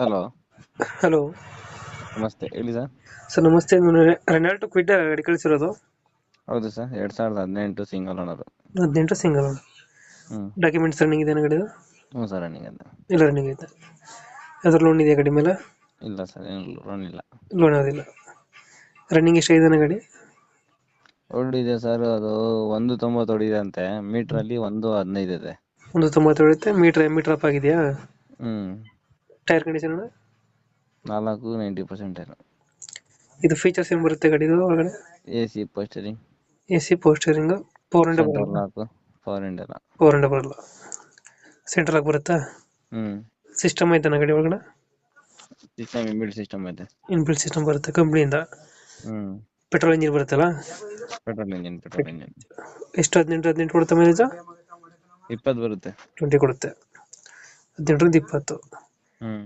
Hello. Hello. ನಮಸ್ತೆ, ಹೇಳಿ sir. Sir ನಮಸ್ತೆ, ನಾನು ರೆನಾಲ್ಟೋ ಕ್ವಿಡ್ ಗಾಡಿ ಕಳಿಸಿರೋದು. ಹೌದು ಸರ್, 2018 ಸಿಂಗಲ್ ಓನರ್. 18 ಸಿಂಗಲ್. ಹ್ಮ್ ಡಾಕ್ಯುಮೆಂಟ್ಸ್ ರನ್ನಿಂಗ್ ಇದೆ ಗಾಡಿದು? ಹ್ಞೂ ಸರ್, ರನ್ನಿಂಗ್ ಅಂತ. ಎಲ್ಲ ರನ್ನಿಂಗ್ ಐತೆ. ಯಾವ್ದಾದ್ರು ಲೋನ್ ಇದೆಯಾ ಗಾಡಿ ಮೇಲೆ? ಇಲ್ಲ ಸರ್, ಏನು ಲೋನ್ ಇಲ್ಲ. ಲೋನ್ ಯಾವುದಿಲ್ಲ. ರನ್ನಿಂಗ್ ಎಷ್ಟಾಗಿದೆ ಗಾಡಿ? ಹೊಡಿದೆ ಸರ್, ಅದು 190 ಹೊಡಿದೆ ಅಂತೆ. ಮೀಟ್ರಲ್ಲಿ 115 ಇದೆ. 190 ಹೊಡುತ್ತೆ. ಮೀಟರ್ ಅಪ್ ಆಗಿದೆಯಾ? ಹ್ಮ್ ಟೈರ್ ಕಂಡೀಷನ್? 90% ಇದು ಫೀಚರ್ಸ್ ಏನು ಬರುತ್ತೆ ಗಾಡಿದು ಒಳಗಡೆ? AC ಪೋಸ್ಟರಿಂಗ್, AC ಪೋಸ್ಟರಿಂಗ್, ಪವರ್ ವಿಂಡೋ ಸೆಂಟ್ರಲ್ ಬರಲ್ಲ? Lock, power window. Power window ಬರಲ್ಲ. ಸೆಂಟ್ರಲ್ ಲಾಕ್ ಬರುತ್ತಾ? ಹ್ಮ್ ಸಿಸ್ಟಮ್ ಐತೆ ಗಾಡಿ ಒಳಗಡೆ? ಸಿಸ್ಟಮ್, ಇನ್ಬಿಲ್ಟ್ ಸಿಸ್ಟಮ್ ಐತೆ. ಇನ್ಬಿಲ್ಟ್ ಸಿಸ್ಟಮ್ ಬರುತ್ತೆ ಕಂಪ್ನಿಯಿಂದ. ಹ್ಮ್ ಪೆಟ್ರೋಲ್ ಇಂಜಿನ್ ಬರುತ್ತಲ್ಲ? Petrol engine. ಎಷ್ಟು 18 ಕೊಡುತ್ತೆ ಮೈಲೇಜ್? 20 ಬರುತ್ತೆ. 20 ಕೊಡುತ್ತೆ. 18 ರಿಂದ 20. ಹ್ಮ್